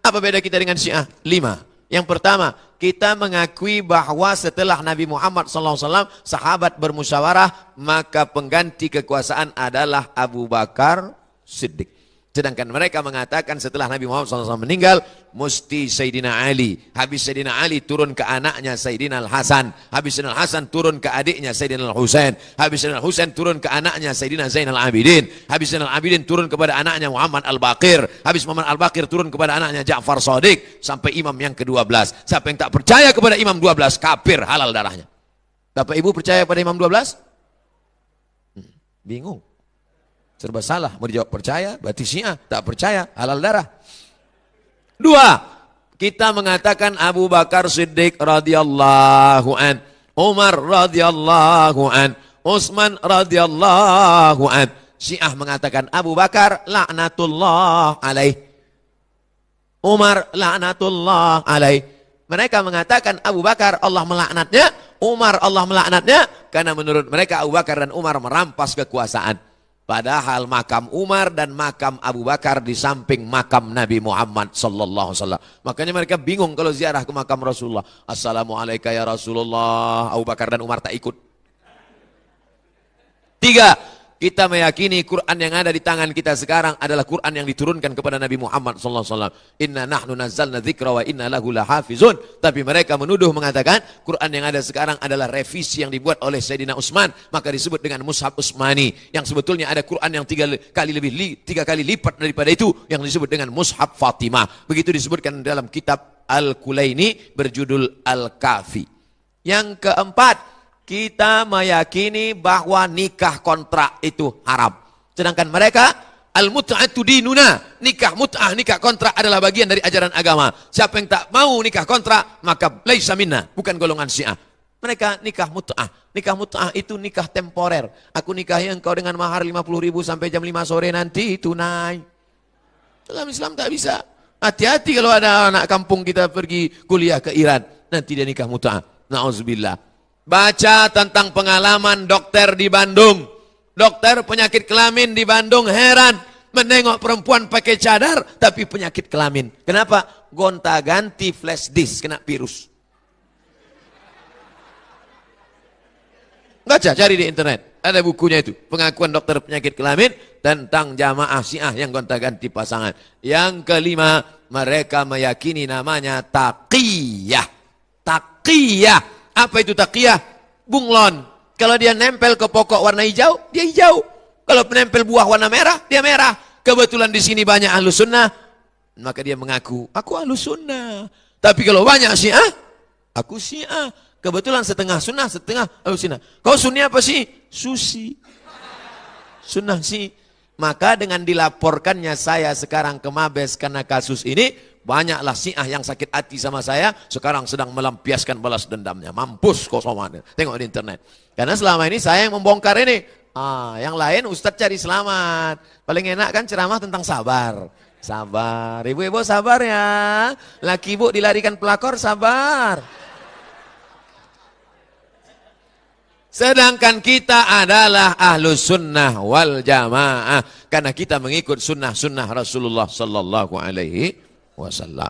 Apa beda kita dengan Syiah? 5. Yang pertama, kita mengakui bahwa setelah Nabi Muhammad SAW sahabat bermusyawarah, maka pengganti kekuasaan adalah Abu Bakar Siddiq. Sedangkan mereka mengatakan setelah Nabi Muhammad SAW meninggal, mesti Sayyidina Ali. Habis Sayyidina Ali turun ke anaknya Sayyidina Al-Hasan. Habis Sayyidina Al-Hasan turun ke adiknya Sayyidina Al-Husain. Habis Sayyidina Al-Husain turun ke anaknya Sayyidina Zainal Abidin. Habis Zainal Abidin turun kepada anaknya Muhammad Al-Baqir. Habis Muhammad Al-Baqir turun kepada anaknya Ja'far Shadiq. Sampai imam yang ke-12. Siapa yang tak percaya kepada imam 12, kafir, halal darahnya. Bapak Ibu percaya pada imam 12? Bingung. Serba salah, mau dijawab percaya, berarti Syiah, tak percaya, halal darah. 2, kita mengatakan Abu Bakar Siddiq radhiyallahu an, Umar radhiyallahu an, Utsman radhiyallahu an. Syiah mengatakan Abu Bakar laknatullah alaih, Umar laknatullah alaih. Mereka mengatakan Abu Bakar Allah melaknatnya, Umar Allah melaknatnya, karena menurut mereka Abu Bakar dan Umar merampas kekuasaan. Padahal makam Umar dan makam Abu Bakar di samping makam Nabi Muhammad sallallahu alaihi wasallam. Makanya mereka bingung kalau ziarah ke makam Rasulullah. Assalamualaikum ya Rasulullah. Abu Bakar dan Umar tak ikut. 3, kita meyakini Quran yang ada di tangan kita sekarang adalah Quran yang diturunkan kepada Nabi Muhammad sallallahu alaihi wasallam. Inna nahnu nazzalna dzikra wa inna lahu lahafizun. Tapi mereka menuduh mengatakan Quran yang ada sekarang adalah revisi yang dibuat oleh Sayyidina Utsman, maka disebut dengan Mushaf Utsmani. Yang sebetulnya ada Quran yang 3 kali lipat daripada itu yang disebut dengan Mushaf Fatimah. Begitu disebutkan dalam kitab Al-Kulaini berjudul Al-Kafi. Yang keempat, kita meyakini bahwa nikah kontrak itu haram. Sedangkan mereka, al-mut'atu dinuna, nikah mut'ah, nikah kontrak adalah bagian dari ajaran agama. Siapa yang tak mau nikah kontrak, maka laisa minna, bukan golongan Syiah. Mereka nikah mut'ah. Nikah mut'ah itu nikah temporer. Aku nikahi engkau dengan mahar 50.000 sampai jam 5 sore nanti tunai. Dalam Islam tak bisa. Hati-hati kalau ada anak kampung kita pergi kuliah ke Iran, nanti dia nikah mut'ah. Na'udzubillah. Baca tentang pengalaman dokter di Bandung. Dokter penyakit kelamin di Bandung heran menengok perempuan pakai cadar tapi penyakit kelamin. Kenapa? Gonta-ganti flash disk kena virus. Baca, cari di internet. Ada bukunya itu. Pengakuan dokter penyakit kelamin tentang jamaah Syiah yang gonta-ganti pasangan. Yang kelima, mereka meyakini namanya taqiyah. Taqiyah. Apa itu taqiyah? Bunglon. Kalau dia nempel ke pokok warna hijau, dia hijau. Kalau menempel buah warna merah, dia merah. Kebetulan di sini banyak ahlus sunnah, maka dia mengaku, aku ahlus sunnah. Tapi kalau banyak Syiah, aku Syiah. Kebetulan setengah sunnah, setengah ahlus sunnah. Kau sunni apa sih? Susi. Sunnah sih. Maka dengan dilaporkannya saya sekarang ke Mabes karena kasus ini, banyaklah Syiah yang sakit hati sama saya, sekarang sedang melampiaskan balas dendamnya. Mampus kau somannya. Tengok di internet. Karena selama ini saya yang membongkar ini. Yang lain Ustadz cari selamat. Paling enak kan ceramah tentang sabar. Sabar. Ibu-ibu sabar ya. Laki ibu dilarikan pelakor, sabar. Sedangkan kita adalah ahlus sunnah wal jamaah. Karena kita mengikut sunnah-sunnah Rasulullah sallallahu alaihi wasallam.